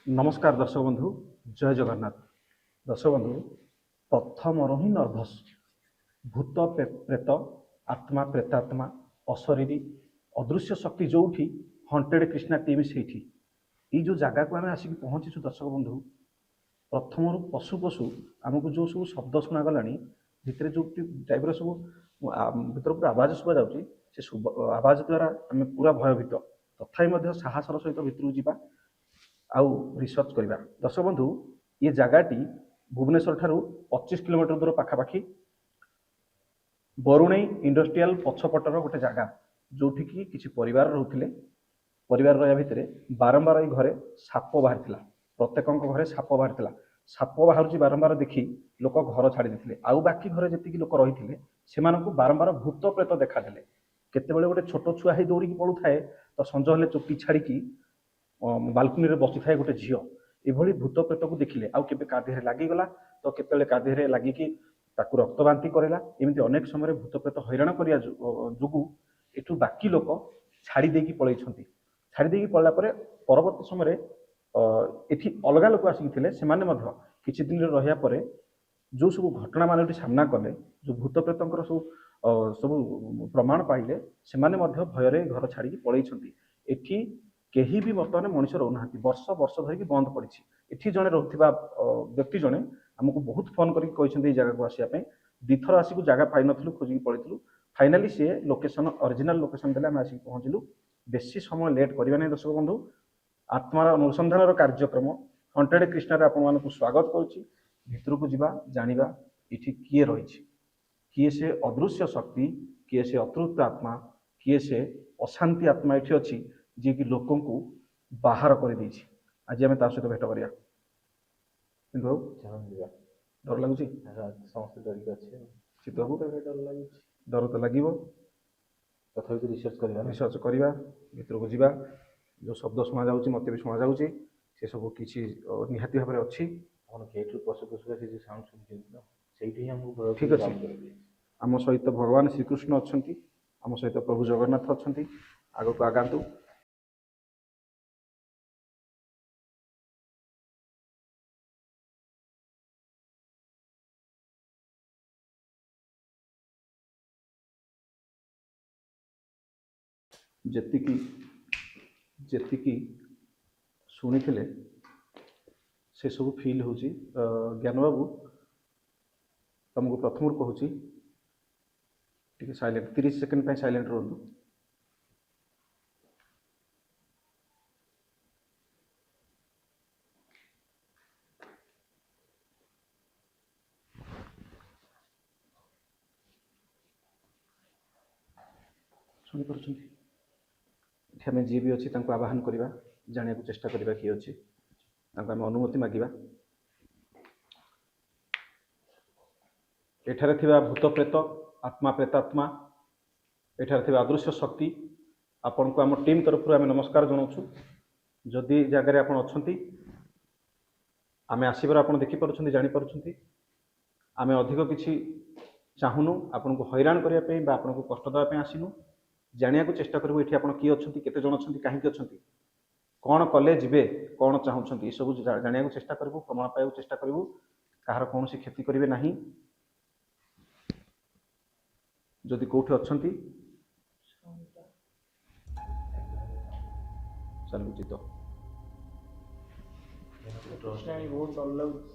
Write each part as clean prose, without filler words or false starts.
नमस्कार दर्शक बंधु जय जगन्नाथ। दर्शक बंधु प्रथम ही नर्भस भूत प्रेत आत्मा प्रेतात्मा अशरीरी अदृश्य शक्ति जो हंटेड कृष्णा टीम से जो जगह को आम आसिक पहुँचीचु दर्शक बंधु प्रथम पशु पशु आमको जो सब शब्द शुणागला भितर जो टाइप सब भर पूरा आवाज शुभा जाऊँगी से आवाज द्वारा आम पूरा भयभीत तथा साहसर सहित भितर जावा आउ रिसर्च करवा। दर्शक बंधु ये जगहटी भुवनेश्वर ठारू 25 किलोमीटर दूर पाखापाखि बरुणई इंडस्ट्रियल पछपटर गोटे जगह जो कि परिवार रोते परिवार रहा भितर बारंबार घरे साप बाहरी प्रत्येक घरे साप बाहरी साप बाहर बारंबार देखी लोक घर छाड़ी देते आउ बाकी घरे जी लोक रही से बारंबार भूत प्रेत देखादेले केतबेले गोटे छोट छुआ ही दौड़ी पड़ू थाए तो संज हेले चुट्टी छाड़ी बाल्कनी रे बसी थाए गोटे झील ये भूत प्रेत को देखिले आउ केबे का देहरे लागिगला तो केतबेले का देहरे लागिकी ताकू रक्त बांति करेला एमती अनेक समय भूत प्रेत हैरान करिया जोगु एठू बाकी लोक छाड़ी देकी पळै छथि। छाड़ी देकी पळला परे परवर्ती समय एठी अलगा लोक आसिक थिले सेमाने मध्य किछि दिन रहिया परे जो सब घटना मान सामना कले जो भूत प्रेतंकर सब प्रमाण पाइले सेमाने मध्य भयरे घर छाड़ी पळै छथि। एठी केही भी बर्तमान मनुष्य रोना वर्ष वर्ष धरिकी बंद पड़ी एठी जड़े रोकथिबा व्यक्ति जड़े आमको बहुत फोन करके जगह को आसिया दिथर आसिक जगह पाई नथिलु खोजिक पड़ीलु फाइनाली सी लोकेशन ओरिजिनल लोकेशन देले आम आसिक पहुँचलु। बेसी समय लेट करवा नहीं दर्शक बंधु आत्मार अनुसंधान कार्यक्रम हंटेड कृष्णा आपण मानक स्वागत करुच्ची भितर को जीवा जानिबा इठी किए रही किए से अदृश्य शक्ति किए से अतृप्त आत्मा किए से अशांति आत्मा ये अच्छी जी कि लोक को बाहर कर आज आम सहित भेट करिया डर लगुच समस्त डरिक अच्छे शीत डर लगुच डर तो लगे तथा रिसर्च करवा भितर को जीवा जो शब्द शुणा जाऊँगी मत भी शुणा जाऊँगी से सब किसी निहाती भाव में अच्छी ठीक अच्छे आम सहित भगवान श्रीकृष्ण अच्छा आम सहित प्रभु जगन्नाथ अच्छा आग को आगातु जेतिकी जेतिकी शुणी से सब फिल हो ज्ञान बाबू तुमको प्रथम कहूँ टी सैलेंट 30 सेकेंड सैलेंट रुहतु। शुणी आम जी भी अच्छी आवाहन करवा जाना चेष्टा करवा किए अच्छी आम अनुमति मागिबा एठारे थिबा भूत प्रेत आत्मा प्रेतात्मा एठारे थिबा अदृश्य शक्ति आपण को आम टीम तरफ आम नमस्कार जनाऊँ जदि जगार आप अच्छा आम आसबार आप देखिपुं जापी आम अधिक किसी चाहूनु आपन को हैरान करने आपन को कष्ट देवाई आसनु जाना चेष्टा करूँ ये आप किए अच्छा केते जन अच्छा कहीं अच्छा कौन कले जीवे कौन चाहूँ ये सब जाना चेष्टा करूँ प्रमाण पाइबा चेष्टा करूँ कहार कौन क्षति करेंगे ना जदि कौटी अच्छा चलुची तो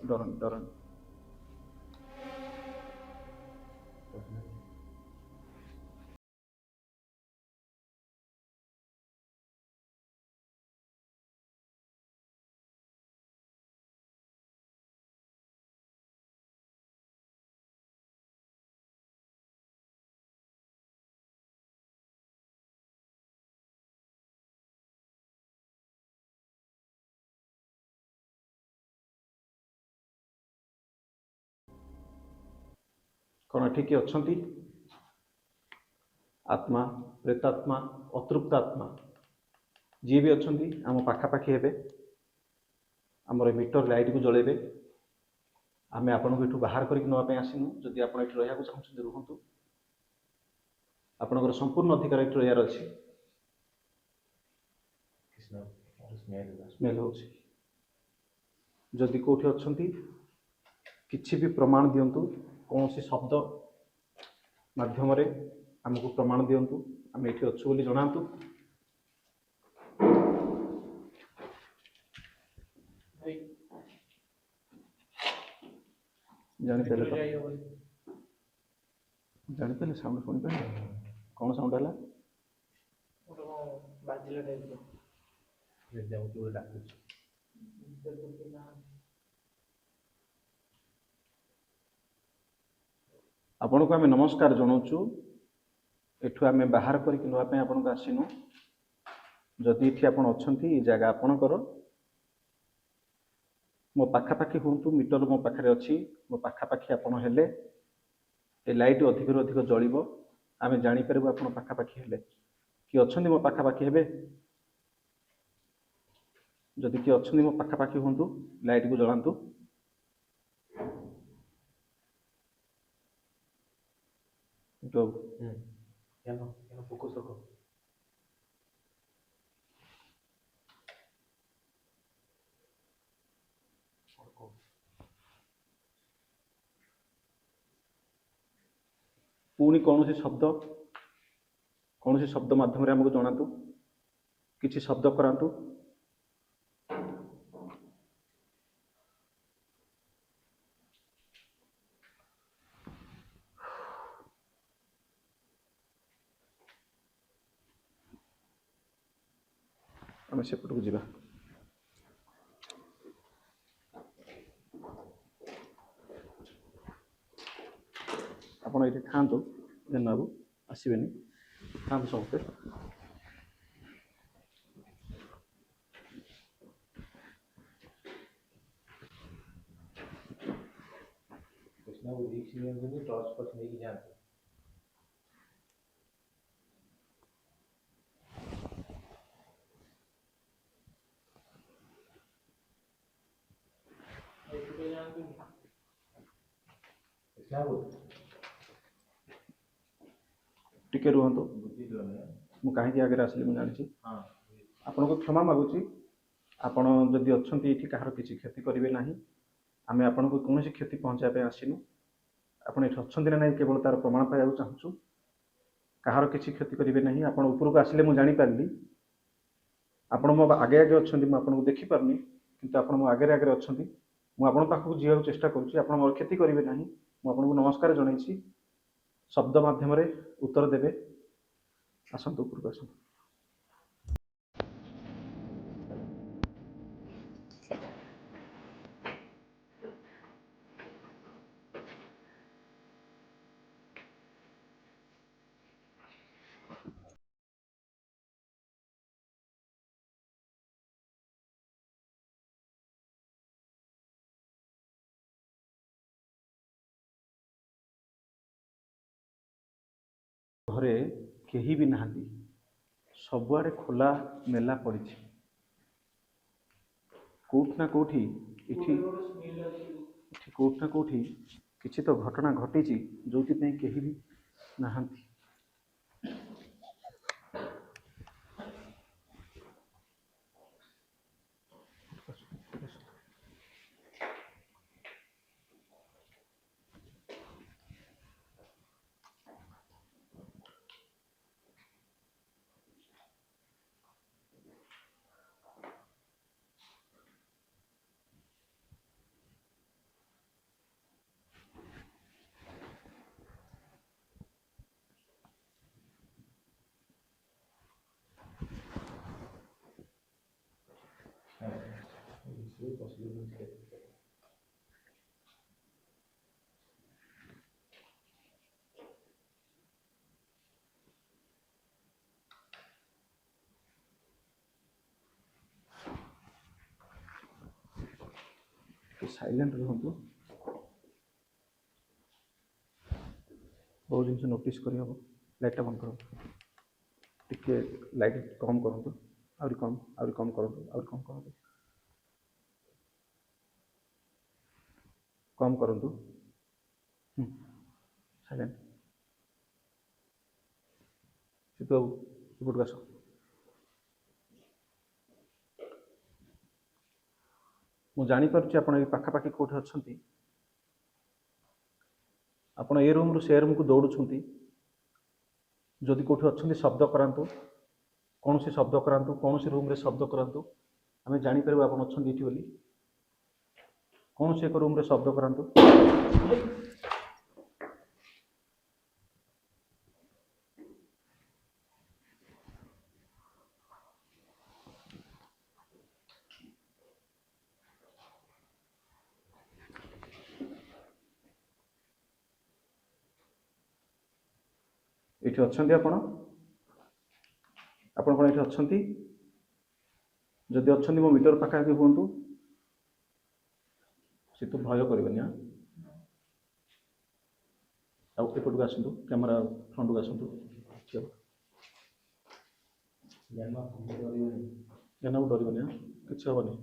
डर डर कौन ठीक अच्छा आत्मा प्रेतात्मा अतृप्त आत्मा जी भी अच्छा आम पाखापाखि हे आमर मीटर लाइट को जलेबे आम आपन को यू बाहर करके नापी आसनु जदि आप रहा चाहते रुहतु आपंकर संपूर्ण अधिकार ये रहार अच्छे स्मेल हो जदि कोठी अछंती किछि भी प्रमाण दियंतु कौन शब्द माध्यम आमको प्रमाण दियंतु आम ये अच्छु बोली जनातु जानीपारे तो जानीपारे साउंड शुणी पारे कौन साउंड है बाजिला टाइप जाऊँ डाकुଛି आपण को आम नमस्कार जनाऊँ एठू आम बाहर करके नापी आपन को आसीनु जदि ये आप अच्छा जगह आपणकर मो पाखापाखि हूँ मीटर मो पाखे अच्छी मो पाखापाखि आपड़ हेले ए लाइट अधिक अधिक जलिब आम जापर आप पाखापाखि हेले कि अच्छा मो पाखापाखि हे जदि किए अच्छा मो पाखापाखि हूँ लाइट को जलांतु फोकस रखो पुणी कौन शब्द माध्यम आमको जनातु किसी शब्द करातु आम सेपट को जीवा ଆପଣ ଏଠି ଥାଆନ୍ତୁ ଜେନ୍ ବାବୁ ଆସିବେନି ଥାଆନ୍ତୁ ସମସ୍ତେ कृष्णा वो रिक्स नहीं टॉर्च पर नहीं जानते कृष्णा वो टिके रुहतु बुद्धि जो है मु कहीं आगे आसली मुझे जानी हाँ आपन को क्षमा मागुची आपण जदि अच्छी ये कहार किसी क्षति करेंगे ना आम आपन को कौन क्षति पहुँचाई आसीनु आप अच्छा ना ना केवल तार प्रमाण पाइबा चाहूँ कहार किसी क्षति करेंगे ना आप उपरको आसिले मुझे जानीपारि आपण मो आगे आगे अच्छा मुझे देखिपारनी कि आप मो आगे आगे अच्छा मुझे पाखक जीवा चेष्टा करुँच आप मोर क्षति करेंगे ना मुझे नमस्कार जनई शब्द माध्यम उत्तर देवे आसतु उपरको आसतु घरे केही भी नहांती सबुआड़े खोला मेला पड़ी कोठ ना कोठी इठी कोठ ना कोठी किसी तो घटना घटी जो केही भी नहांती साइलेंट रुहतु बहुत जिन नोटिस कर लाइट बंद कर टिके लाइट कम करूँ आउरी कम करूँ कम करूँ साइलेंट सीतू बाबू एपटू आस ମୁଁ ଜାଣିପାରୁଛି ଆପଣ ଏଇ ପାଖାପାଖି କେଉଁଠି ଅଛନ୍ତି। ଆପଣ ଏ ରୁମ୍ରୁ ସେ ରୁମ୍କୁ ଦୌଡ଼ୁଛନ୍ତି। ଯଦି କେଉଁଠି ଅଛନ୍ତି ଶବ୍ଦ କରାନ୍ତୁ, କୌଣସି ଶବ୍ଦ କରାନ୍ତୁ, କୌଣସି ରୁମ୍ରେ ଶବ୍ଦ କରାନ୍ତୁ, ଆମେ ଜାଣିପାରିବୁ ଆପଣ ଅଛନ୍ତି ଏଠି ବୋଲି। କୌଣସି ଏକ ରୁମ୍ରେ ଶବ୍ଦ କରାନ୍ତୁ। ଏଠି ଅଛନ୍ତି ଆପଣ? ଆପଣ କ'ଣ ଏଠି ଅଛନ୍ତି? ଯଦି ଅଛନ୍ତି ମୋ ମିଟର ପାଖାପାଖି ହୁଅନ୍ତୁ। ସେ ତ ଭୟ କରିବେନି। ଆଉ ଏପଟକୁ ଆସନ୍ତୁ, କ୍ୟାମେରା ଫ୍ରଣ୍ଟକୁ ଆସନ୍ତୁ। ଜ୍ଞାନକୁ ଡରିବନି, କିଛି ହବନି।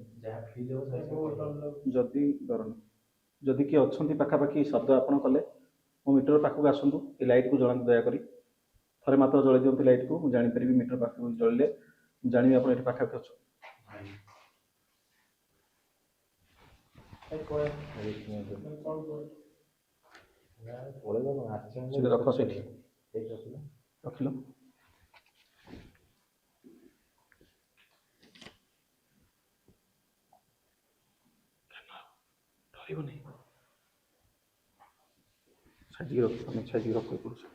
ଯଦି ଡରନି, ଯଦି କିଏ ଅଛନ୍ତି ପାଖାପାଖି ଶବ୍ଦ ଆପଣ କଲେ ମୋ ମିଟର ପାଖକୁ ଆସନ୍ତୁ। ଏ ଲାଇଟ୍କୁ ଜଳାନ୍ତୁ ଦୟାକରି। ଥରେ ମାତ୍ର ଜଳେଇ ଦିଅନ୍ତୁ ଲାଇଟ୍କୁ, ମୁଁ ଜାଣିପାରିବି ମିଟର ପାଖକୁ ଜଳିଲେ ମୁଁ ଜାଣିବି ଆପଣ ଏଠି ପାଖାପାଖି ଅଛନ୍ତି। ରଖ ସେଇଠି, ରଖିଲ। ଡରିବନି, ଛାଡ଼ିକି ରଖ, ଆମେ ଛାଡ଼ିକି ରଖ ପଡ଼ୁଛି।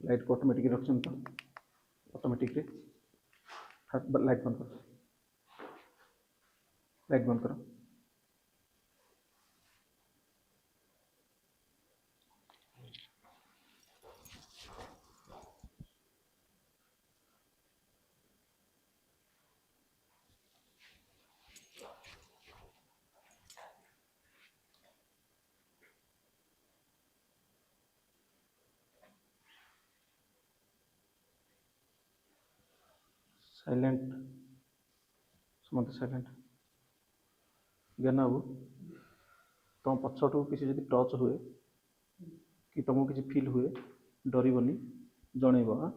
लाइट को ऑटोमेटिक रखछन तो ऑटोमेटिक रे लाइट बंद करो, लाइट बंद करो। साइलेंट, समझ साइलेंट। ज्ञान बाबू तुम पछटू किसी जब टच हुए कि तुमको किसी फील हुए, डरबनी, जनइब। हाँ,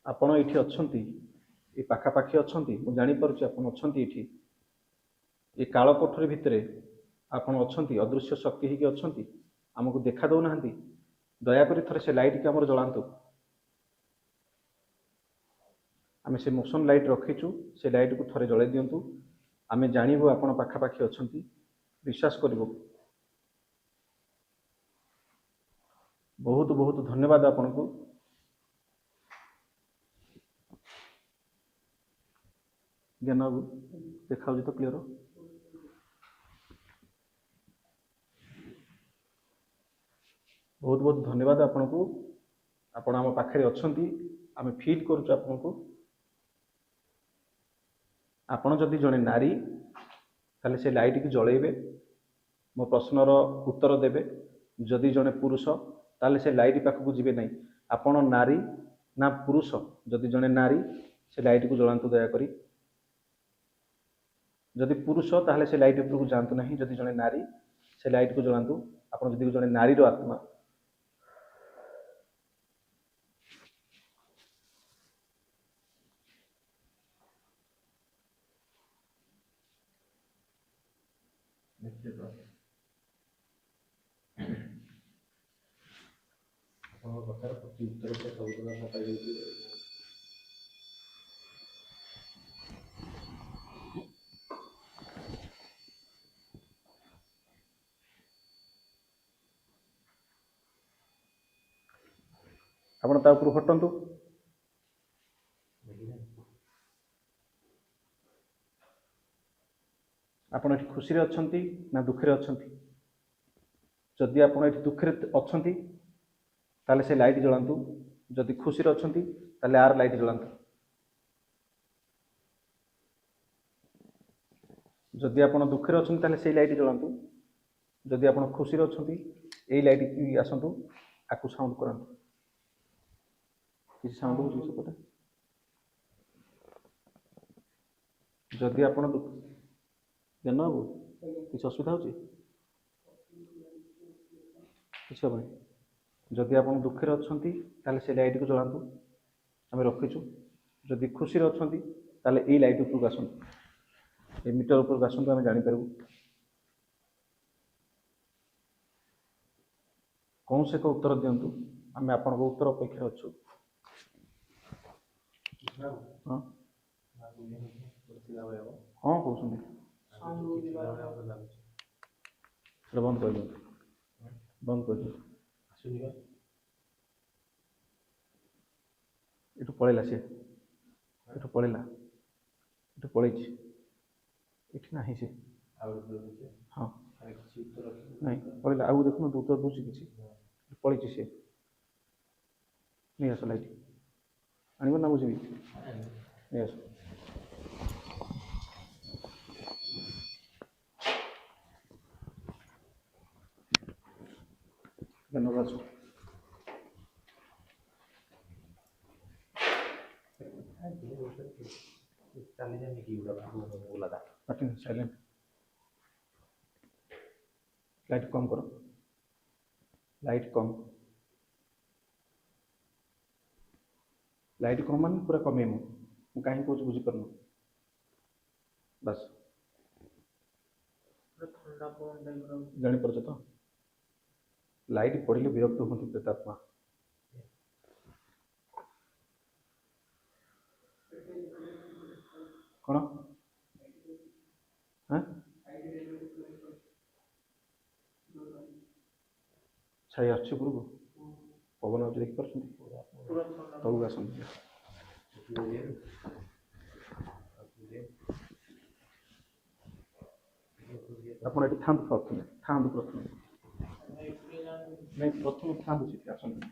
आपण ये अच्छी ये पाखापाखि अच्छा, मुझे जापी आप ये ये काल कोठरी भितर आपण अच्छा, अदृश्य शक्ति ही अच्छा, आमको देखा दौना। दयाकोरी थरे से लाइट के आमर जलांतु। आमे से मोशन लाइट रखीचु, से लाइट को थरे जलाई दियंतु। आमे जानिबो आपण पाखापाखि अछंती, विश्वास करिबो। बहुत बहुत धन्यवाद आपनको। ज्ञान बाबू देखा तो क्लियर? बहुत बहुत धन्यवाद आपको। आपण आम पाखे अच्छी, आम फील करुचु आपको। आपण जदि जड़े नारी ताले से लाइट की जलैबे, मो प्रश्नर उत्तर देबे। जदि जड़े पुरुष ताले से लाइट पाखक जीवे नहीं। आपण नारी ना पुरुष? जदि जड़े नारी से लाइट को जलांतु दयाकरी। जदि पुरुष ताले से लाइट उपरको जातु नहीं। जदि जड़े नारी से लाइट को जलांतु। आपण जदि जड़े नारी रो आत्मा कथार प्रति उत्तर सब पाई। आपण ता ऊपर हटंतु। आपण एठी खुशी रे अछंती ना दुख रे अछंती? जदि आपण एठी दुख रे अछंती ताले से लाइट जलांतु जदि खुशी रे अछंती ताले आर लाइट जलांतु जदि आपण दुख रे अछंती ताले से लाइट जलांतु जदि आपण खुशी रे अछंती एई लाइट की आसंतु आकु साउंड करंतु किसी साउंड हो सपटे जदि आपण दुख जन बाबू किसी असुविधा होची किसी हबनी जदि आपण दुखे अछंती ताले से लाइट को जलांतु आमे रखिछु जदि खुशी रे अछंती ताले एई लाइट ऊपर आसंतु ए मीटर ऊपर आसंतु आमे जानि परबु कौन से को उत्तर दियंतु आमे आपण को उत्तर अपेक्षा अछु हां हां कहउछंती बंद कर दियंतु बंद कर दियंतु एठू पळेला से एठू पळेला एठू पळेछि एठी नाही से हां नहीं पळेला आउ देखु तो उत्तर दोछि किछि पळेछि से नहीं आस लाइट आनिबो ना बुझिबी नहीं आस धन्यवाद साइलेंट लाइट कम करो लाइट कम मान पूरा कमेमु मु काहे कोच बुझी परनु बस ठंडा पवन टाइप जानि परछ तो लाइट पड़िले विरक्त होती प्रेतात्मा कौन हाँ छाई अच्छे उपरको पवन आज देखी पार्टी तलू आस आप था प्रथम था प्रथम नहीं प्रथम था आसନ୍ତୁ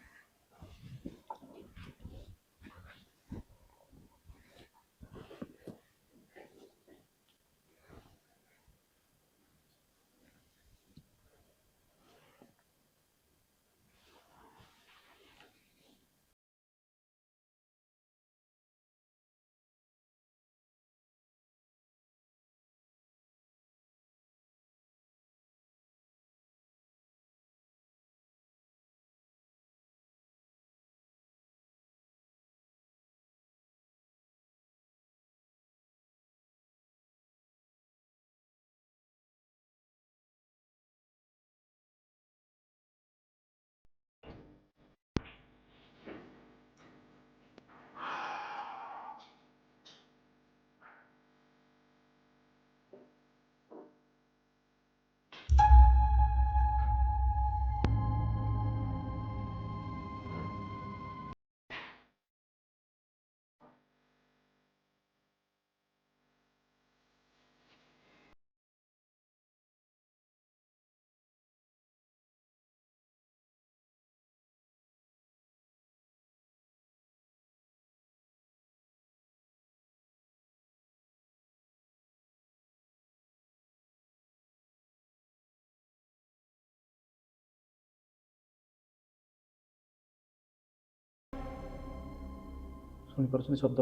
शुणी पार्छ शब्द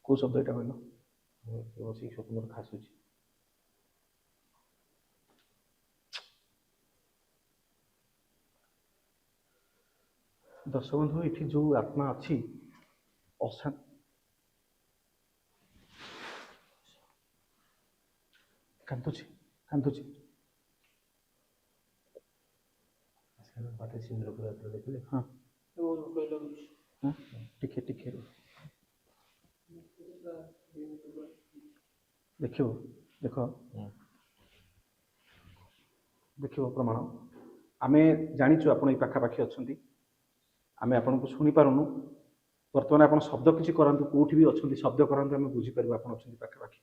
कौ शब्द यहाँ कहल बस स्वप्न खासुची दर्शक बंधु ये जो आत्मा अच्छी अशा कांदुची कांदुची बाटे सिंदूर पूरा देखले हाँ बहुत भय लगुच हाँ टिके टिके देखियो देख देखियो प्रमाण आमे जानिचु आपण ई पाखापाखी अछंती आमे आपण को सुनी पारुनु वर्तमान आपण शब्द किछि करंतु कोठी भी अछंती शब्द करंतु आमे बुझी परबो आपण अछंती पाखापाखी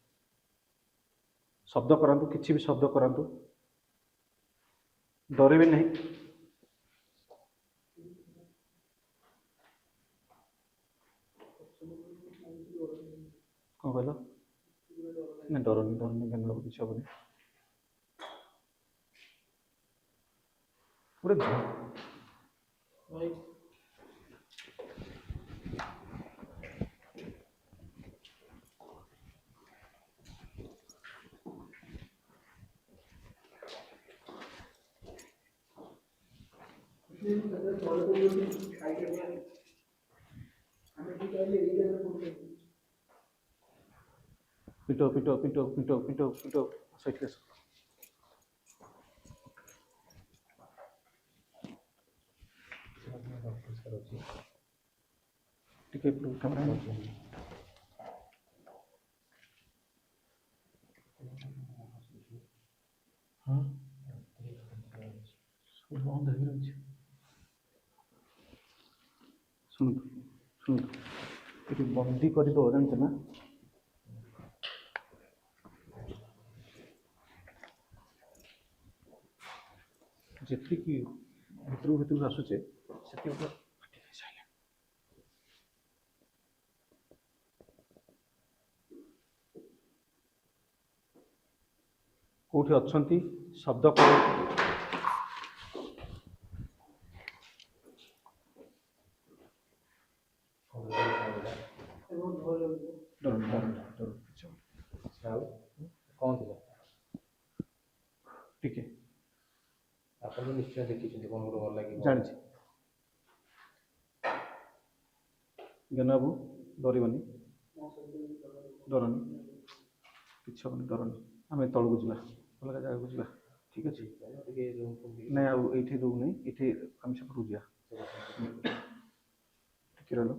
शब्द करंतु किछि भी शब्द करंतु डरेबे नहीं କ'ଣ କହିଲ? ନା ଡରନି ଜ୍ଞାନ ବାବୁ, କିଛି ହେବନି। ଗୋଟେ ଭାଇ ପିଟ ସେଇଠି ଆସ। ଟିକେ କ୍ୟାମେରା ହଁ ସବୁ ବନ୍ଦ ହେଇକି ରହିଛି। ଶୁଣନ୍ତୁ ଏଠି ବନ୍ଦୀ କରିଦେବ, ଜାଣିଛ ନା? ଯେତିକି ଭିତରକୁ ଆସୁଛେ ସେତିକି କୋଉଠି ଅଛନ୍ତି ଶବ୍ଦ କର। ବହୁତ ଭଲ ଲାଗୁଛି। କ'ଣ ଥିଲା? ଟିକେ ଆପଣ ତ ନିଶ୍ଚୟ ଦେଖିଛନ୍ତି, କ'ଣ ଗୋଟେ ଭଲ ଲାଗିବ। ଜାଣିଛି ଜ୍ଞାନ ବାବୁ, ଡରିବନି, ଡରନି, କିଛି ହେବନି, ଡରନି। ଆମେ ତଳକୁ ଯିବା, ଅଲଗା ଜାଗାକୁ ଯିବା, ଠିକ୍ ଅଛି? ଟିକେ ନାଇଁ ଆଉ ଏଇଠି ଦେଉନାହିଁ, ଏଇଠି ଆମେ ସେପଟକୁ ଯିବା। ଟିକେ ରହିଲ।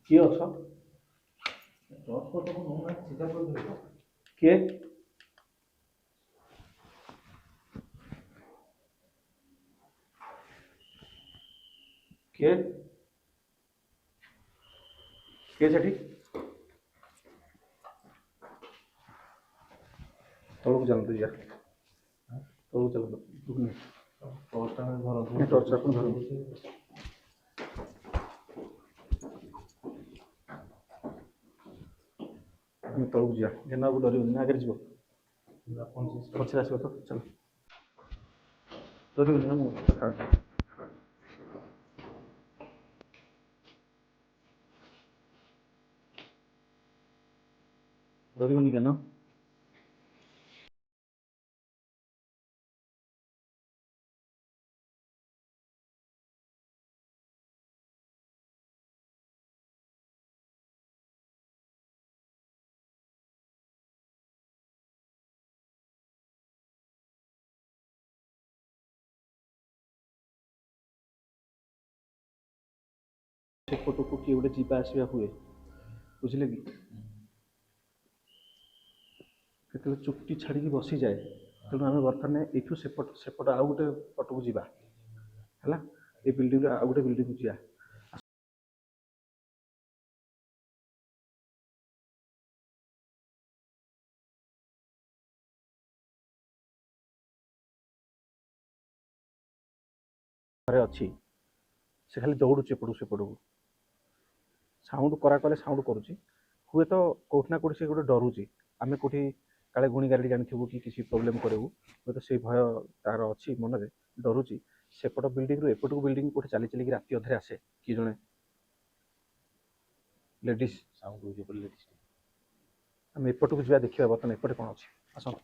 କିଏ ଅଛ? କିଏ? କିଏ? କିଏ ସେଠି? ତଳକୁ ଚାଲନ୍ତୁ, ଯିବା ତଳକୁ ଚାଲନ୍ତୁ। ଟର୍ଚ୍ଚ ଆପଣ ଧରନ୍ତୁ। ଆମେ ତଳକୁ ଯିବା। ଜ୍ଞାନ ବାବୁ ଡରିବନି, ଆଗରେ ଯିବ, ପଛରେ ଆସିବ ତ, ଚାଲ। ଡରିବନି ନା? ମୁଁ ଡରିବନି ଜ୍ଞାନ? ସେପଟକୁ କିଏ ଗୋଟେ ଯିବା ଆସିବା ହୁଏ, ବୁଝିଲେ କି? କେତେବେଳେ ଚୁକ୍ତି ଛାଡ଼ିକି ବସିଯାଏ। ତେଣୁ ଆମେ ବର୍ତ୍ତମାନ ଏଇଠୁ ସେପଟ ଆଉ ଗୋଟେ ପଟକୁ ଯିବା, ହେଲା? ଏ ବିଲ୍ଡିଂରୁ ଆଉ ଗୋଟେ ବିଲ୍ଡିଂକୁ ଯିବା। ଘରେ ଅଛି, ସେ ଖାଲି ଦୌଡ଼ୁଛି ଏପଟକୁ ସେପଟକୁ, ସାଉଣ୍ଡ କଲେ ସାଉଣ୍ଡ କରୁଛି। ହୁଏତ କୋଉଠି ନା କୋଉଠି ସେ ଗୋଟେ ଡରୁଛି, ଆମେ କୋଉଠି କାଳେ ଗୁଣି ଗାରେଡ଼ି ଜାଣିଥିବୁ କି କିଛି ପ୍ରୋବ୍ଲେମ୍ କରିବୁ, ହୁଏତ ସେଇ ଭୟ ତାର ଅଛି ମନରେ, ଡରୁଛି। ସେପଟ ବିଲ୍ଡିଂରୁ ଏପଟକୁ ବିଲ୍ଡିଂ କୋଉଠି ଚାଲି ଚାଲିକି ରାତି ଅଧରେ ଆସେ, କିଏ ଜଣେ ଲେଡିସ୍ ସାଉଣ୍ଡ ହେଉଛି ବୋଲି ଲେଡିସ୍। ଆମେ ଏପଟକୁ ଯିବା, ଦେଖିବା ବର୍ତ୍ତମାନ ଏପଟେ କ'ଣ ଅଛି। ଆସନ୍ତୁ।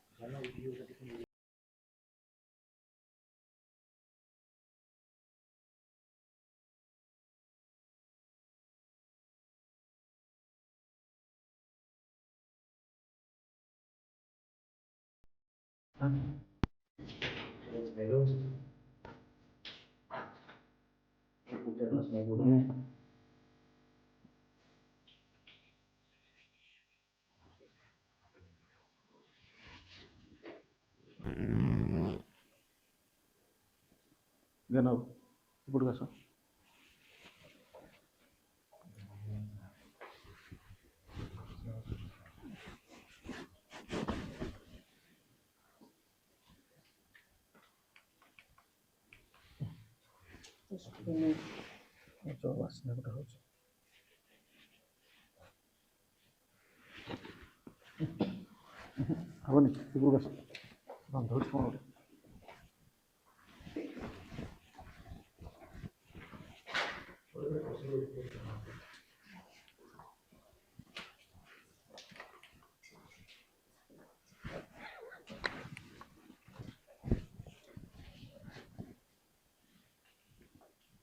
ଜ୍ଞାନ ବାବୁ, ଏପଟକୁ ଆସ। ଯୋଉ ବାସ୍ନା ଗୋଟେ ହଉଛି। ହବନି ଉପରକୁ ଆସ ଗନ୍ଧ ହଉଛି କ'ଣ ଗୋଟେ।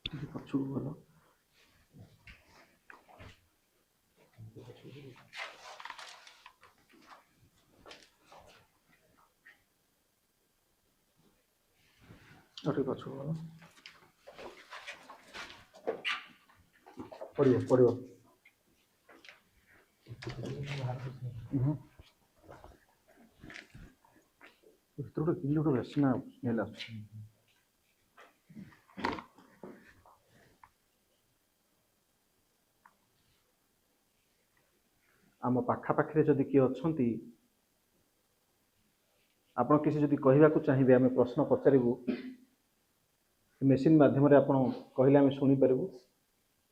ଟିକେ ପଛକୁ ଗଲ। ଆଉ ଟିକେ ପଛକୁ ଗଲ। ପଡ଼ିବ ଭିତରୁ ଗୋଟେ କିମିତି ଗୋଟେ ବାସ୍ନା ସ୍ମେଲ୍ ଆସୁଛି। ଆମ ପାଖାପାଖିରେ ଯଦି କିଏ ଅଛନ୍ତି, ଆପଣ କିଛି ଯଦି କହିବାକୁ ଚାହିଁବେ, ଆମେ ପ୍ରଶ୍ନ ପଚାରିବୁ, ମେସିନ୍ ମାଧ୍ୟମରେ ଆପଣ କହିଲେ ଆମେ ଶୁଣିପାରିବୁ।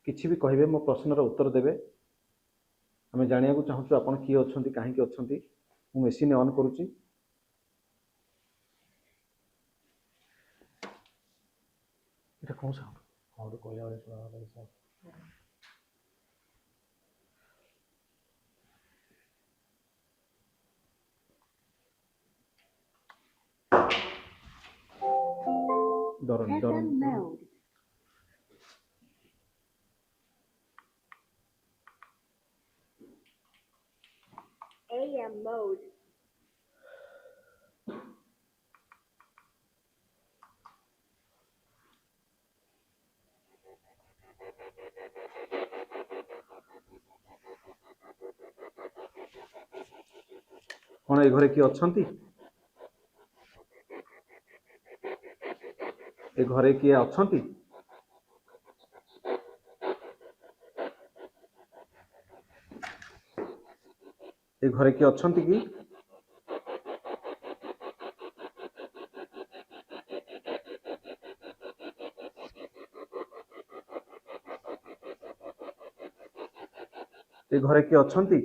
କିଛି ବି କହିବେ, ମୋ ପ୍ରଶ୍ନର ଉତ୍ତର ଦେବେ। ଆମେ ଜାଣିବାକୁ ଚାହୁଁଛୁ ଆପଣ କିଏ ଅଛନ୍ତି, କାହିଁକି ଅଛନ୍ତି। ମୁଁ ମେସିନ୍ ଅନ୍ କରୁଛି। এটা কোন সাউন্ড? और कोई और सुना भाई साहब ডরন FM mode. AM mode. କ'ଣ ଏ ଘରେ କିଏ ଅଛନ୍ତି? ଏ ଘରେ କିଏ ଅଛନ୍ତି? ଏ ଘରେ କିଏ ଅଛନ୍ତି କି? ଏ ଘରେ କିଏ ଅଛନ୍ତି?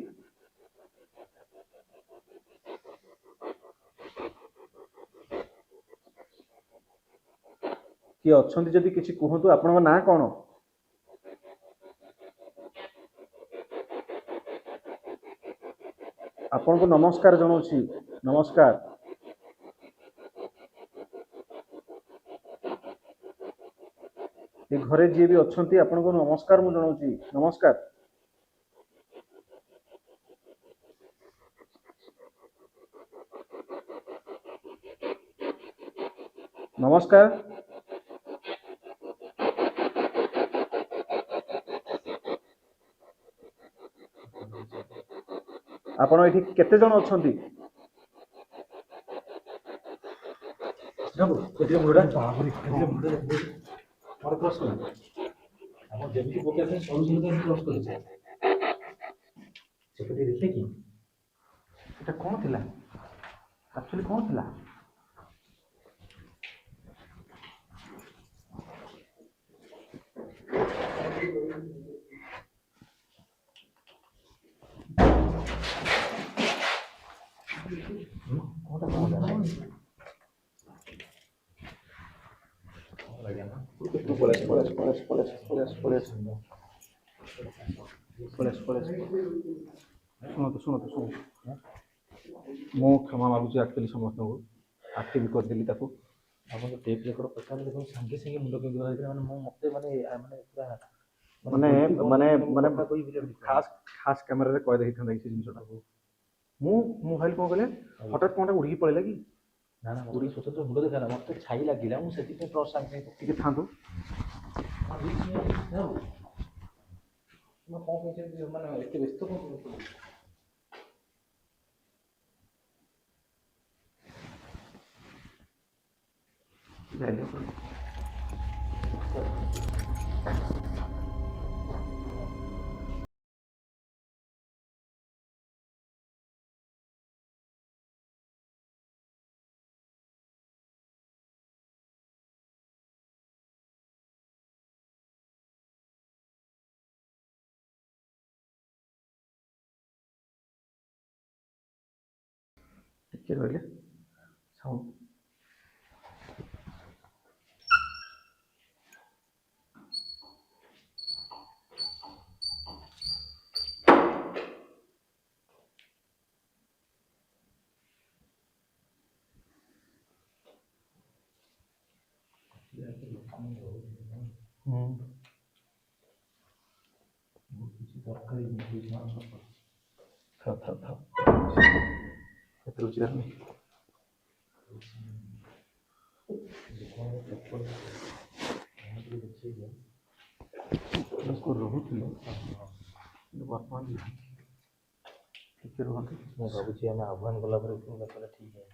କିଏ ଅଛନ୍ତି ଯଦି କିଛି କୁହନ୍ତୁ। ଆପଣଙ୍କ ନାଁ କ'ଣ? ଆପଣଙ୍କୁ ନମସ୍କାର ଜଣାଉଛି। ନମସ୍କାର। ଏ ଘରେ ଯିଏ ବି ଅଛନ୍ତି ଆପଣଙ୍କୁ ନମସ୍କାର ମୁଁ ଜଣାଉଛି। ନମସ୍କାର। ନମସ୍କାର। ଆପଣ ଏଠି କେତେ ଜଣ ଅଛନ୍ତି? ଯେମିତି ପକେଇବା ସରୁ ସରୁ କ୍ରସ୍ କରିছে ସେପଟେ ଦେଖିଲେ କି এটা କ'ଣ ଥିଲା? ଆକ୍ଚୁଆଲି କ'ଣ ଥିଲା? ଶୁଣନ୍ତୁ। ମୁଁ କ୍ଷମା ମାଗୁଛି ଆକ୍ଚୁଆଲି ସମସ୍ତଙ୍କୁ। ଆକ୍ଟିଭ୍ କରିଦେଲି ତାକୁ। ଆପଣ ଟେପ୍ ରେକର୍ଡ ପଚାରିଲେ ଦେଖନ୍ତୁ ସାଙ୍ଗେ ସାଙ୍ଗେ ମୁଣ୍ଡ କେମିତି ହେଇଥିଲା ମାନେ ମୁଁ ମତେ ମାନେ ପୁରା ମାନେ ଖାସ୍ କ୍ୟାମେରାରେ କହି ଦେଇଥାନ୍ତା କି ସେ ଜିନିଷଟା। ମୁଁ ମୋବାଇଲ କ'ଣ କଲେ ହଠାତ୍ କ'ଣଟା ଉଡ଼ିକି ପଳେଇଲା କି? ନା ଉଡ଼ି ସ୍ୱତନ୍ତ୍ର ମୁଣ୍ଡ ଦେଖାଲା ମତେ ଛାଇ ଲାଗିଲା ମୁଁ ସେଥିପାଇଁ ଟର୍ଚ୍ଚ ସାଙ୍ଗେ ସାଙ୍ଗେ ଟିକେ ଥାନ୍ତୁ। କ'ଣ କହୁଛନ୍ତି ମାନେ ଏତେ ବ୍ୟସ୍ତ କ'ଣ ଟିକେ ରହିଲେ ସାଉଣ୍ଡ କିଛି ଦରକାର ଥାଉ ଏତେ ରୋଜଗାର ନାହିଁ ଲୋକ ରହୁଥିଲେ କିନ୍ତୁ ବର୍ତ୍ତମାନ ନାହିଁ ଟିକେ ରୁହନ୍ତୁ ମୁଁ ଭାବୁଛି ଆମେ ଆହ୍ୱାନ କଲା ପରେ କଲେ ଠିକ୍ ହେ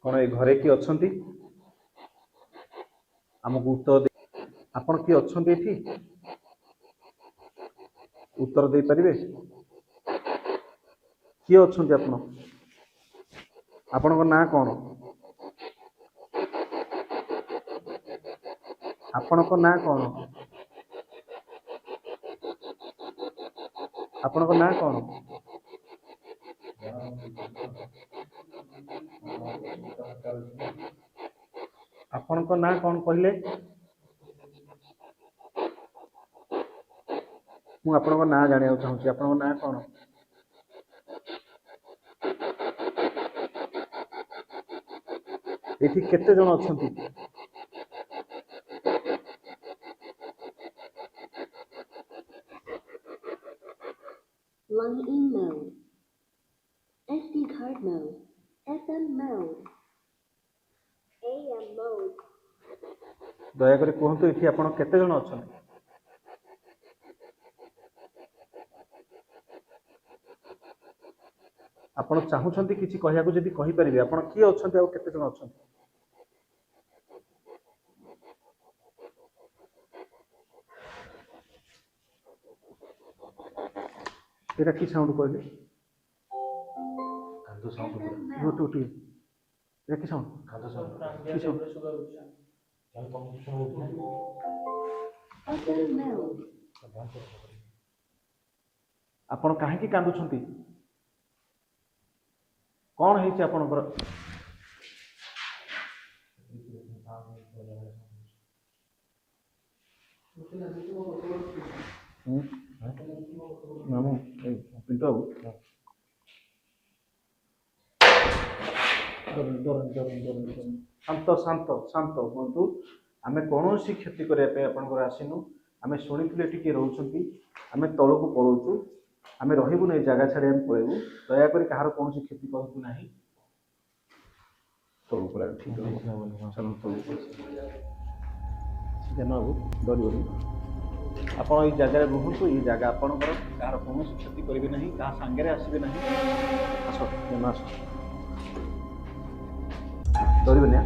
କ'ଣ ଏ ଘରେ କିଏ ଅଛନ୍ତି ଆମକୁ ଉତ୍ତର ଆପଣ କିଏ ଅଛନ୍ତି ଏଠି ଉତ୍ତର ଦେଇପାରିବେ କିଏ ଅଛନ୍ତି ଆପଣ ଆପଣଙ୍କ ନାଁ କ'ଣ ଆପଣଙ୍କ ନାଁ କ'ଣ ଆପଣଙ୍କ ନାଁ କ'ଣ ଆପଣଙ୍କ ନାଁ କ'ଣ କହିଲେ ମୁଁ ଆପଣଙ୍କ ନାଁ ଜାଣିବାକୁ ଚାହୁଁଛି ଆପଣଙ୍କ ନାଁ କ'ଣ ଏଠି କେତେ ଜଣ ଅଛନ୍ତି Line in mode. SD card mode. FM mode. AM mode. ଦୟାକରି କୁହନ୍ତୁ ଏଠି ଆପଣ କେତେ ଜଣ ଅଛନ୍ତି ଆପଣ ଚାହୁଁଛନ୍ତି କିଛି କହିବାକୁ ଯଦି କହିପାରିବେ ଆପଣ କିଏ ଅଛନ୍ତି ଆଉ କେତେ ଜଣ ଅଛନ୍ତି ଏଇଟା କି ସାଉଣ୍ଡ କହିଲେ କାନ୍ଦ ସାଉଣ୍ଡ ଉଠି ଏଇଟା କି ସାଉଣ୍ଡ କାନ୍ଦ ସାଉଣ୍ଡ FM mode. ଆପଣ କାହିଁକି କାନ୍ଦୁଛନ୍ତି କ'ଣ ହେଇଛି ଆପଣଙ୍କର ମାମୁଁ ପିଣ୍ଟୁ ବାବୁ ଶାନ୍ତ ଶାନ୍ତ ଶାନ୍ତ ହୁଅନ୍ତୁ ଆମେ କୌଣସି କ୍ଷତି କରିବା ପାଇଁ ଆପଣଙ୍କର ଆସିନୁ ଆମେ ଶୁଣିଥିଲେ ଏଠି କିଏ ରହୁଛନ୍ତି ଆମେ ତଳକୁ ପଳଉଛୁ ଆମେ ରହିବୁନି ଏ ଜାଗା ଛାଡ଼ି ଆମେ ପଳେଇବୁ ଦୟାକରି କାହାର କୌଣସି କ୍ଷତି କରନ୍ତୁ ନାହିଁ ତଳକୁ ପଳେଇବୁ ଠିକ୍ ଜ୍ଞାନ ବାବୁ ଡରିବନି ଆପଣ ଏଇ ଜାଗାରେ ରୁହନ୍ତୁ ଏଇ ଜାଗା ଆପଣଙ୍କର କାହାର କୌଣସି କ୍ଷତି କରିବେ ନାହିଁ କାହା ସାଙ୍ଗରେ ଆସିବେ ନାହିଁ ଆସ ଜ୍ଞାନ ଆସ डरिबे ना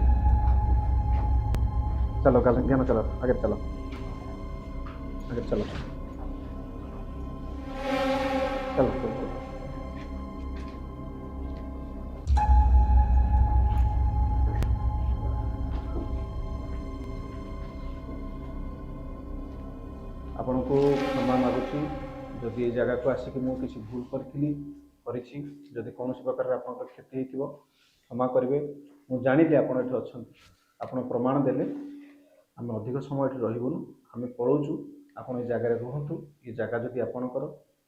चलो ज्ञान चलो आगे चलो चलो आपण को क्षमा मागुची जदि ये जगह को आसिक मु किसी भूल करी जदि कौन प्रकार आप क्षति हो क्षमा करेंगे ମୁଁ ଜାଣିଲି ଆପଣ ଏଠି ଅଛନ୍ତି ଆପଣ ପ୍ରମାଣ ଦେଲେ ଆମେ ଅଧିକ ସମୟ ଏଠି ରହିବୁନୁ ଆମେ ପଳଉଛୁ ଆପଣ ଏ ଜାଗାରେ ରୁହନ୍ତୁ ଏ ଜାଗା ଯଦି ଆପଣଙ୍କର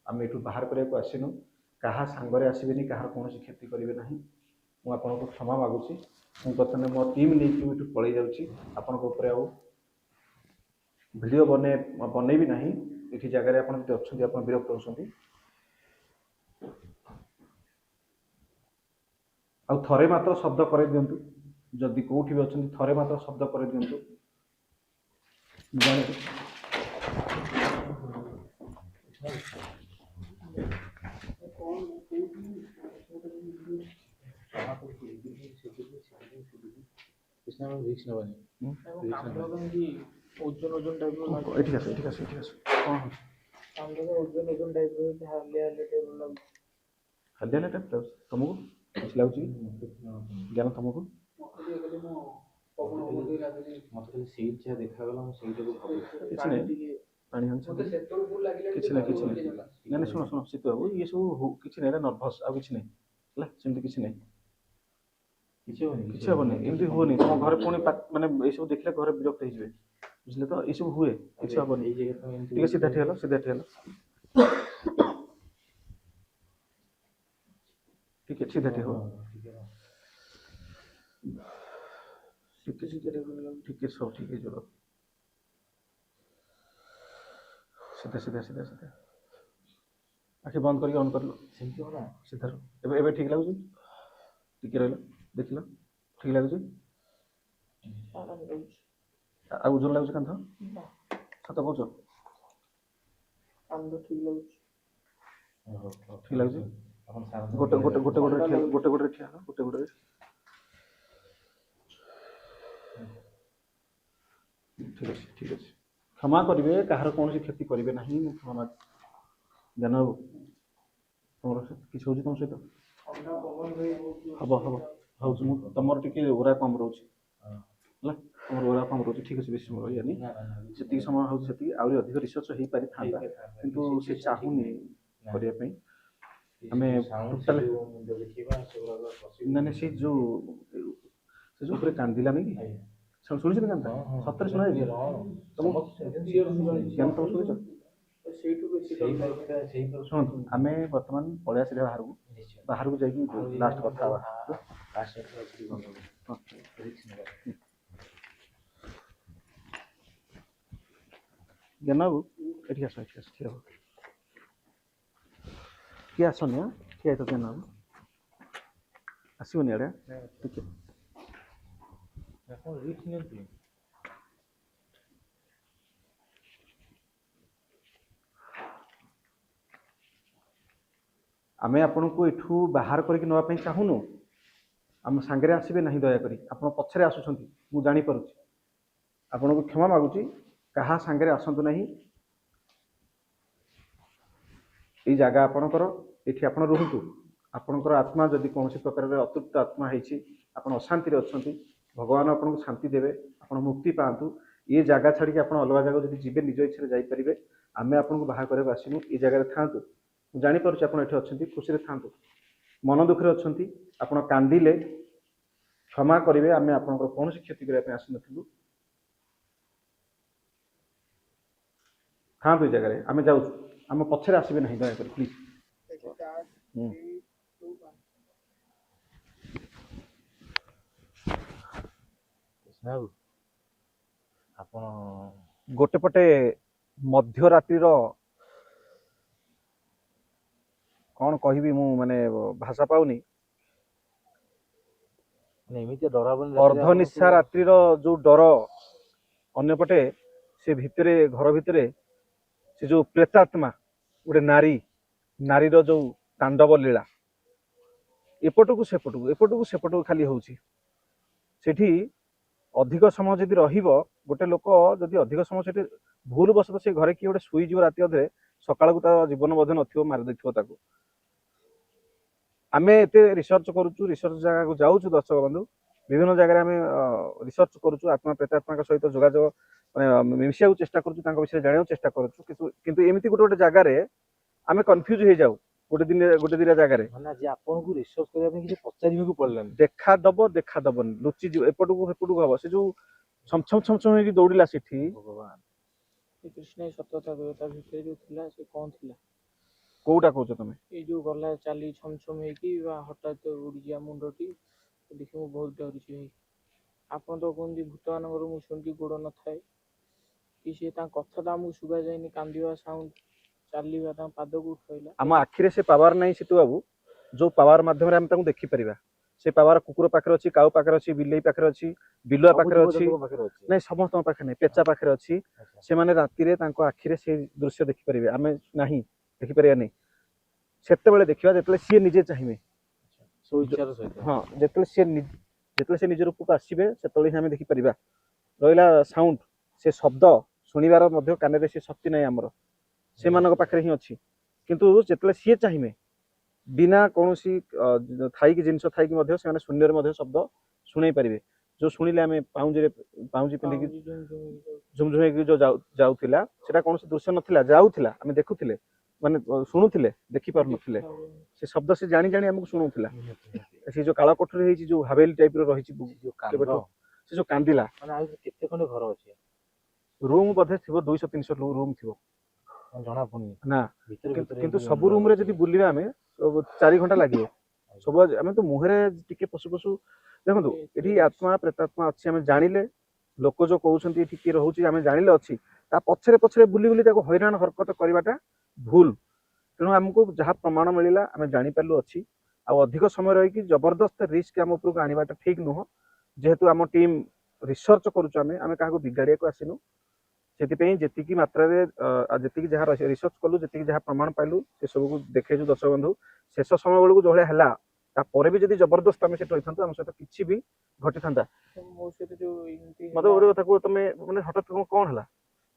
ଆମେ ଏଠୁ ବାହାର କରିବାକୁ ଆସିନୁ କାହା ସାଙ୍ଗରେ ଆସିବେନି କାହାର କୌଣସି କ୍ଷତି କରିବେ ନାହିଁ ମୁଁ ଆପଣଙ୍କୁ କ୍ଷମା ମାଗୁଛି ମୁଁ ବର୍ତ୍ତମାନ ମୋ ଟିମ୍ ନେଇକି ଏଠୁ ପଳେଇ ଯାଉଛି ଆପଣଙ୍କ ଉପରେ ଆଉ ଭିଡ଼ିଓ ବନେଇବି ନାହିଁ ଏଠି ଜାଗାରେ ଆପଣ ଯଦି ଅଛନ୍ତି ଆପଣ ବିରକ୍ତ ହେଉଛନ୍ତି ଆଉ ଥରେ ମାତ୍ର ଶବ୍ଦ କରେଇ ଦିଅନ୍ତୁ ଯଦି କୋଉଠି ବି ଅଛନ୍ତି ଥରେ ମାତ୍ର ଶବ୍ଦ କରେଇ ଦିଅନ୍ତୁ ଏଠି ଆସ କ'ଣ ହାଲିଆ ତମକୁ କିଛି ଲାଗୁଛି ଜ୍ଞାନ ତମକୁ ପବନ ପକେଇ ରାତିରେ ମତେ ଖାଲି ସେଇଠି ଯାହା ଦେଖାଗଲା ମୁଁ ସେଇଟାକୁ ଭାବୁଛି। କିଛି ପାଣି ନାହିଁ। ଟିକେ ପାଣି ଆଣିଛ ମତେ ସେତେବେଳକୁ ଲାଗିଲା କିଛି ନାହିଁ କିଛି ନାହିଁ ନାଇଁ ନାଇଁ ଶୁଣ ଶୁଣ ଶୀତ ବାବୁ ଇଏ ସବୁ କିଛି ନାହିଁ, ଏଇଟା ନର୍ଭସ୍ ଆଉ କିଛି ନାହିଁ ହେଲା, ସେମିତି କିଛି ନାହିଁ, କିଛି ହବନି କିଛି ହବନି, ଏମିତି ହୁଏନି। ତମ ଘରେ ପୁଣି ମାନେ ଏଇସବୁ ଦେଖିଲେ ଘରେ ବିରକ୍ତ ହେଇଯିବେ, ବୁଝିଲେ ତ, ଏଇସବୁ ହୁଏ, କିଛି ହବନି। ଏଇ ଜାଗାରେ ତମେ ଏମିତି ଟିକେ ସିଧା ଠିଆ ହେଲ, ସିଧା ଠିଆ ହେଲ, ଟିକେ ସିଧା ଠିଆ ହୁଅ, ଟିକେ ଟିକେ ସବୁ ଠିକ ହେଇଯିବ, ସିଧା ସିଧା ସିଧା ସିଧା, ଆଖି ବନ୍ଦ କରିକି ଅନ୍ କରିଲ, ସେମିତି ହବ ନା? ସିଧା ରୁହ। ଏବେ ଏବେ ଠିକ ଲାଗୁଛି? ଟିକେ ରହିଲ, ଦେଖିଲ, ଠିକ ଲାଗୁଛି? ଆରାମ ଲାଗୁଛି। ଆଉ ଓଜନ ଲାଗୁଛି କାନ୍ଥ? ନା, ସତ କହୁଛ? କାନ୍ଦ ଠିକ ଲାଗୁଛି। ଠିକ ଲାଗୁଛି? ଆପଣ ସାର ଗୋଟେ ଗୋଟେ ଗୋଟେ ଗୋଟେ ଠିଆ, ଗୋଟେ ଗୋଟେ ଠିଆ ହେଲ, ଗୋଟେ ଗୋଟେ ଠିକ ଅଛି ଠିକ ଅଛି। କ୍ଷମା କରିବେ, କାହାର କୌଣସି କ୍ଷତି କରିବେ ନାହିଁ, ମୁଁ କ୍ଷମା ଜ୍ଞାନ ବାବୁ, ତମର କିଛି ହଉଛି ତମ ସହିତ? ଥଣ୍ଡା ପବନ ବି ହଉଛି। ହବ ହବ ହଉଛି, ମୁଁ ତମର ଟିକେ ଓରା କମ ରହୁଛି ହେଲା, ତମର ଓରା କମ ରହୁଛି, ଠିକ ଅଛି, ବେଶୀ ସମୟ ରହିବାନି, ଯେତିକି ସମୟ ହଉଛି ସେତିକି, ଆହୁରି ଅଧିକ ରିସର୍ଚ୍ଚ ହେଇପାରିଥାନ୍ତା କିନ୍ତୁ ସେ ଚାହୁଁନି କରିବା ପାଇଁ। ଆମେ ଟୋଟାଲ ନାଇଁ ସେ ଯୋଉ ଉପରେ କାନ୍ଦିଲାନି କି ଶୁଣିଛନ୍ତି କାନ୍ଦ ସତରେ ଶୁଣା ଯାଇଛି ତମକୁ? ଜ୍ଞାନ ତମେ ଶୁଣିଛ? ସେଇଠୁ ବେଶୀ ଶୁଣନ୍ତୁ, ଆମେ ବର୍ତ୍ତମାନ ପଳେଇ ଆସିଲେ ବାହାରକୁ, ବାହାରକୁ ଯାଇକି ଲାଷ୍ଟ କଥା ହବା। ଜ୍ଞାନ ବାବୁ ଏଠି ଆସ, ଏଠି ଆସ, ଠିଆ ହୁଅ, କିଏ ଆସନି, ଠିଆ ହେଇଥ ଜ୍ଞାନ ବାବୁ, ଆସିବନି ଆଡ଼େ ଟିକେ। ଆପଣ ରିକ୍ସ ନିଅନ୍ତି। ଆମେ ଆପଣଙ୍କୁ ଏଠୁ ବାହାର କରିକି ନେବା ପାଇଁ ଚାହୁଁନୁ, ଆମ ସାଙ୍ଗରେ ଆସିବେ ନାହିଁ ଦୟାକରି, ଆପଣ ପଛରେ ଆସୁଛନ୍ତି ମୁଁ ଜାଣିପାରୁଛି, ଆପଣଙ୍କୁ କ୍ଷମା ମାଗୁଛି, କାହା ସାଙ୍ଗରେ ଆସନ୍ତୁ ନାହିଁ। ଏଇ ଜାଗା ଆପଣଙ୍କର, ଏଠି ଆପଣ ରୁହନ୍ତୁ। ଆପଣଙ୍କର ଆତ୍ମା ଯଦି କୌଣସି ପ୍ରକାରରେ ଅତୃପ୍ତ ଆତ୍ମା ହେଇଛି, ଆପଣ ଅଶାନ୍ତିରେ ଅଛନ୍ତି, ଭଗବାନ ଆପଣଙ୍କୁ ଶାନ୍ତି ଦେବେ, ଆପଣ ମୁକ୍ତି ପାଆନ୍ତୁ। ଏ ଜାଗା ଛାଡ଼ିକି ଆପଣ ଅଲଗା ଜାଗାକୁ ଯଦି ଯିବେ ନିଜ ଇଚ୍ଛାରେ ଯାଇପାରିବେ, ଆମେ ଆପଣଙ୍କୁ ବାହାର କରିବାକୁ ଆସିନୁ, ଏ ଜାଗାରେ ଥାଆନ୍ତୁ। ମୁଁ ଜାଣିପାରୁଛି ଆପଣ ଏଠି ଅଛନ୍ତି, ଖୁସିରେ ଥାଆନ୍ତୁ। ମନ ଦୁଃଖରେ ଅଛନ୍ତି, ଆପଣ କାନ୍ଦିଲେ କ୍ଷମା କରିବେ, ଆମେ ଆପଣଙ୍କର କୌଣସି କ୍ଷତି କରିବା ପାଇଁ ଆସିନଥିଲୁ। ଥାଆନ୍ତୁ ଏ ଜାଗାରେ, ଆମେ ଯାଉଛୁ, ଆମ ପଛରେ ଆସିବେ ନାହିଁ ଦୟାକରି ପ୍ଲିଜ୍। ଆପଣ ଗୋଟେ ପଟେ ମଧ୍ୟରାତ୍ରିର କଣ କହିବି ମୁଁ, ମାନେ ଭାଷା ପାଉନି, ଏମିତି ଡରାବନି ଅର୍ଦ୍ଧନିଶା ରାତ୍ରିର ଯୋଉ ଡର, ଅନ୍ୟପଟେ ସେ ଭିତରେ, ଘର ଭିତରେ ସେ ଯୋଉ ପ୍ରେତାତ୍ମା, ଗୋଟେ ନାରୀର ଯୋଉ ତାଣ୍ଡବ ଲୀଳା, ଏପଟକୁ ସେପଟକୁ ଖାଲି ହଉଛି। ସେଠି ଅଧିକ ସମୟ ଯଦି ରହିବ, ଗୋଟେ ଲୋକ ଯଦି ଅଧିକ ସମୟ ସେଠି ଭୁଲ ବଶତଃ ସେ ଘରେ କିଏ ଗୋଟେ ଶୋଇଯିବ ରାତି ଅଧରେ, ସକାଳକୁ ତା ଜୀବନ ମଧ୍ୟ ନଥିବ, ମାରିଦେଇଥିବ ତାକୁ। ଆମେ ଏତେ ରିସର୍ଚ୍ଚ କରୁଛୁ, ରିସର୍ଚ୍ଚ ଜାଗାକୁ ଯାଉଛୁ ଦର୍ଶକ ବନ୍ଧୁ, ବିଭିନ୍ନ ଜାଗାରେ ଆମେ ରିସର୍ଚ୍ଚ କରୁଛୁ, ଆତ୍ମା ପ୍ରେତାତ୍ମାଙ୍କ ସହିତ ଯୋଗାଯୋଗ ମାନେ ମିଶିବାକୁ ଚେଷ୍ଟା କରୁଛୁ, ତାଙ୍କ ବିଷୟରେ ଜାଣିବାକୁ ଚେଷ୍ଟା କରୁଛୁ, କିନ୍ତୁ ଏମିତି ଗୋଟେ ଗୋଟେ ଜାଗାରେ ଆମେ କନଫ୍ୟୁଜ ହେଇଯାଉ, ଗୋଟେ ଦିଟା ଜାଗାରେ ମାନେ ଆଜି ଆପଣଙ୍କୁ ରିସର୍ଚ୍ଚ କରିବା ପାଇଁ କିଛି ପଚାରିବାକୁ ପଡ଼ିଲାନି, ଦେଖା ଦବନି, ଲୁଚିଯିବ, ଏପଟକୁ ସେପଟକୁ ହବ। ସେ ଯୋଉ ଛମ ହେଇକି ଦୌଡ଼ିଲା ସେଠି, ଭଗବାନ କୃଷ୍ଣ ସତତା ତା ଭିତରେ ଯୋଉ ଥିଲା, ସେ କଣ ଥିଲା? କୋଉଟା କହୁଛ ତମେ? ଏଇ ଯୋଉ ଗଲା ଚାଲି ଛମ ହେଇକି ବା ହଠାତ୍ ଉଡ଼ିଯିବା ମୁଣ୍ଡଟି ଦେଖି ମୁଁ ବହୁତ ଡରୁଛି ଭାଇ। ଆପଣ ତ କୁହନ୍ତି ଭୂତମାନଙ୍କର ମୁଁ ଶୁଣିକି ଗୋଡ଼ ନଥାଏ, କି ସିଏ ତାଙ୍କ କଥାଟା ଆମକୁ ଶୁଭା ଯାଇନି, କାନ୍ଦିବା ସାଉଣ୍ଡ, ଚାଲିବା, ତାଙ୍କ ପାଦକୁ ଉଠାଇଲା। ଆମ ଆଖିରେ ସେ ପାୱାର ନାହିଁ ସୀତୁ ବାବୁ, ଯୋଉ ପାୱାର ମାଧ୍ୟମରେ ଆମେ ତାଙ୍କୁ ଦେଖିପାରିବା। ସେ ପାୱାର କୁକୁର ପାଖରେ ଅଛି, କାଉ ପାଖରେ ଅଛି, ବିଲେଇ ପାଖରେ ଅଛି, ବିଲୁଆ ପାଖରେ ଅଛି, ନାଇଁ ସମସ୍ତଙ୍କ ପାଖରେ ନାହିଁ, ପେଚା ପାଖରେ ଅଛି। ସେମାନେ ରାତିରେ ତାଙ୍କ ଆଖିରେ ସେ ଦୃଶ୍ୟ ଦେଖିପାରିବେ, ଆମେ ନାହିଁ, ଦେଖିପାରିବାନି। ସେତେବେଳେ ଦେଖିବା ଯେତେବେଳେ ସିଏ ନିଜେ ଚାହିଁବେ, ହଁ, ଯେତେବେଳେ ସେ ନିଜ ରୂପକୁ ଆସିବେ, ସେତେବେଳେ ହିଁ ଆମେ ଦେଖିପାରିବା। ରହିଲା ସାଉଣ୍ଡ, ସେ ଶବ୍ଦ ଶୁଣିବାର ମଧ୍ୟ କାନରେ ସେ ଶକ୍ତି ନାହିଁ ଆମର, ସେମାନଙ୍କ ପାଖରେ ହିଁ ଅଛି। କିନ୍ତୁ ଯେତେବେଳେ ସିଏ ଚାହିଁବେ, ବିନା କୌଣସି ଥାଇକି ଜିନିଷ ଥାଇକି ମଧ୍ୟ ସେମାନେ ଶୂନ୍ୟରେ ମଧ୍ୟ ଶବ୍ଦ ଶୁଣେଇ ପାରିବେ। जो शुणिले आम पाउंजी पिंधिकी ପାଉଁଜି ଝୁମଝୁମ ହେଇକି ଯାଉଛି। झुमझुम ହେଇକି जो जाउथिला सेटा कौन दृश्य नथिला जाउथिला आमे देखुथिले माने शुणुथिले देखि पार नथिले ଦେଖାଯାଉନି। से शब्द से जानी जानी हमको शुणुथिला से जो काला कोठरी ହେଇଛି जो हवेली टाइप रो रहिଛି ଯୋଉ केबेठୁ କାନ୍ଦ से जो कांदिला ମାନେ ଆଉ କେତେ ଖଣ୍ଡେ ଘର ଅଛି रूम बोधे थिबो 200 300 रूम थिबो ଜଣା ପଡୁନି ना ଭିତରେ ଭିତରେ किंतु सब रूम रे जदी बुलिबा आमे 4 घंटा लागियो सब आमे तो मुहरे टिके पशु पशु देखंतु एठी आत्मा प्रेतात्मा अछि आमे जानिले लोक जो कहउछंती एठी के रहउची आमे जानिले अछि ता पछरे पछरे बुली बुली ताको हैरान हरकत करबाटा भूल तेणु हमको जहाँ प्रमाण मिलला आमे जानि पारलु अछि आ अधिक समय रही कि जबरदस्त रिस्क हम उपरको आनिबाटा ठीक नुह जेहेतु आम टीम रिसर्च करूछु आमे आमे काको बिगाड़िया को आसिनु सेति जेतिकी मात्रा रे जेतिकी जहाँ रिसर्च कलु जेतिकी जहाँ प्रमाण पाइलु से सब को देखेजु दर्शक बंधु शेष समय बेलू जो हला तापर भी जदि जबरदस्त आम सेठ रही आम सहित किसी भी घटी था ମୋ ସହିତ ଯୋଉ ଏମିତି मत गोटे कथा कह तुम मैंने हठात कौन है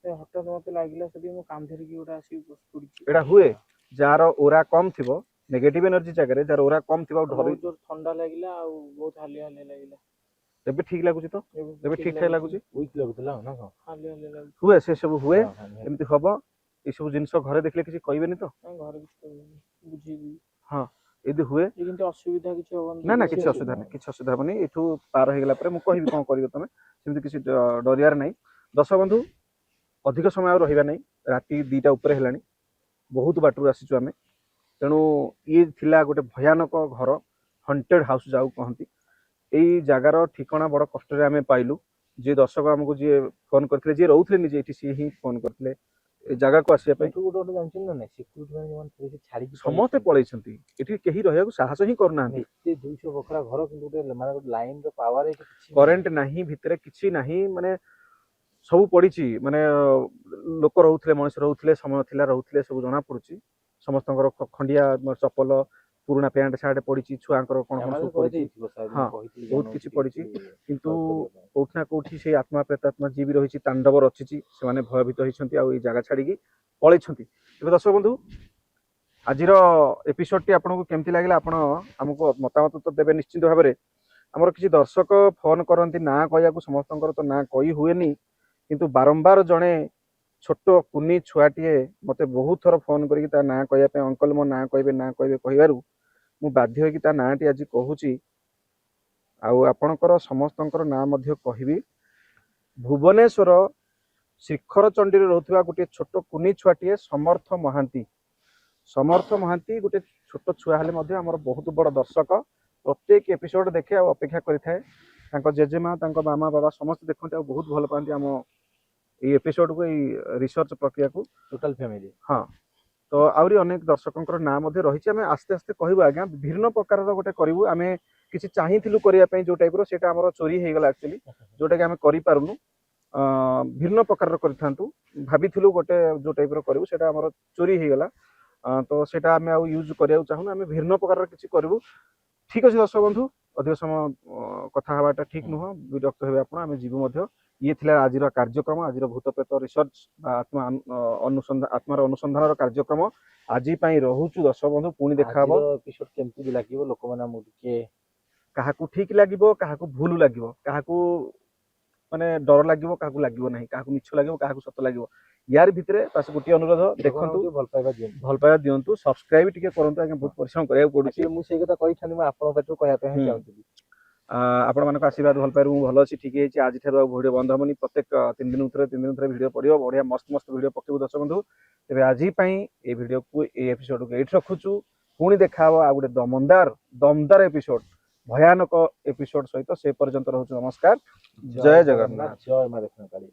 ହଠାତ୍ ମତେ ଲାଗିଲା ସେଠି ମୋ କାନ୍ଧରେ କିଏ ଗୋଟେ ଆସିକି ବସି ପଡିଛି। एटा हुए जार ओरा कम थी नेगेटिव एनर्जी जगह जार ओरा कम थी ବହୁତ ଜୋର ଥଣ୍ଡା ଲାଗିଲା ଆଉ ବହୁତ ହାଲିଆ ହାଲିଆ ଲାଗିଲା। तेबे ठीक लगुच तो तेबे ठीक ठाक लगुच ୱିକ୍ ଲାଗୁଥିଲା ନା କଣ ହାଲିଆ ହାଲିଆ ଲାଗୁଛି। हुए से सब हुए ହଁ, ହଁ, एमती हम ये सब जिनस घरे देखले किसी कहबेनी तो ନାଇଁ घरे କିଛି କହିବେନି ବୁଝେଇବି हाँ यदि हुए ଯେ କିନ୍ତୁ ଅସୁବିଧା କିଛି ହବନି। ना ना किसी असुविधा नहीं किसी असुविधा हेनी एठू पार हो गला पर मु कहबी कोन करिवो तमे सेमती किसी डरियार नहीं दर्शक बंधु अधिक समय रहिबा नहीं राति 2टा ऊपर हेलानी बहुत बाटू आसीचु आमे तेणु ये थिला गोटे भयानक घर हंटेड हाउस जाऊ कहती यही जगार ठिकाना बड़ कष्ट आम पाइलु जे दर्शक आमको जी फोन करते जी रोते निजे ये सी ही फोन करते जगह को आसपा ଏଠୁ ଗୋଟେ ଗୋଟେ ଜାଣିଛନ୍ତି ନା ନାଇଁ ସିକ୍ୟୁରିଟି ମାନେ ଯୋଉମାନେ ଥିବେ ସେ ଛାଡିକି समस्ते पलैछंती एठी केही रहियाको साहस ही करना ଏତେ 200 ବଖରା ଘର କିନ୍ତୁ ଗୋଟେ ମାନେ ଗୋଟେ ଲାଇନ ର ପାୱାର କିଛି करेन्ट नहीं भितरे किछि नहीं माने सब पड़ी माने लोक रोते मनुष्य रोते समय थिला रोते सब जना पड़ुची समस्तଙ୍କର खंडिया चप्पल पुराना पैंट सार्ट पड़ी छुआंकर कौन कौन सब पड़ी हाँ, बहुत किछि पड़िछि किंतु कोठी ना कोठी से आत्मा प्रेतात्मा जी भी रही तांडव रचिछि से माने भयभीत होइछंती आ ई जगह छाड़ी पळैछंती तेबे दर्शक बंधु आजिर एपिसोड टी आपको केमती लागला आपण हमको मतामत तो देबे निश्चित भाव में आमर किसी दर्शक फोन करती ना कहया समस्त तो ना कही हुए किंतु बारंबार जड़े छोट कुनी छुआटे मत बहुत थर फोन करके ना कहया अंकल मो ना कहे कहू मु बाध्य होगी नाटी आज कहूची आपणकर समस्तंकर ना कहबी भुवनेश्वर शिखर चंडी रोथुवा गोटे छोट कुनी छुआटे समर्थ महांती गोटे छोट छुआ हेले आमर बहुत बड़ दर्शक प्रत्येक एपिसोड देखे आ अपेक्षा करें जेजेमा मामा बाबा समस्त देखते बहुत भल पाती आम ये एपिसोड को रिसर्च प्रक्रिया को टोटल फैमिली हाँ तो आहरी अनेक दर्शकों ना रही आम आस्ते आस्ते कहूँ आज्ञा विभिन्न प्रकार गोटे करूँ आम किसी चाहिलु करने जो टाइप से चोरी हो गला एक्चुअली जोटा कि आम करूँ भिन्न प्रकार करूँ भाभी गोटे जो टाइप करूँ से चोरी हो गला तो सेटा आम यूज करा चाहूँ आम भिन्न प्रकार किसी करूँ ठीक अच्छे दर्शक बंधु अधिक समय कथा हवाटा ठीक नुह विरक्त हे आम जीवु ये थिला आजिर कार्यक्रम आजिर भूत प्रेत रिसर्च आत्मा अनुसंधान आत्मार अनुसंधान कार्यक्रम आज रोचु दर्शक बंधु पुणी देखा एपिसोड केमती भी लागिवो लोक माने हमु टिके काहाकू ठीक लागिवो काहाकू भूल लागिवो काहाकू माने डर लागिवो काहाकू लागिवो नहीं काहाकू मिछ लागिवो काहाकू सत लागिवो यार भितरे बस गोटे अनुरोध देखंतु भल पाइबा दियंतु सब्सक्राइब टिके करंतु आगे बहुत परिश्रम करिया पड़ुछि मु सेई कथा कहि थानी आपण पेटो कहया पे चाहूती आपण मानक आशीर्वाद भल पाइरु भल अछि ठीक है आज ठार वीडियो बंद हमनी प्रत्येक 3 दिन उतरे वीडियो पड़ियो बढ़िया मस्त मस्त वीडियो पकेबु दर्शक बंधु तेबे आज पई ए वीडियो को ए एपिसोड को एठ रखुछु पुणी देखाबो आ गोटे दमदार एपिसोड भयानक एपिसोड सहित से पर्यंत रहउछु नमस्कार जय जगन्नाथ जय मां दक्षिण काली।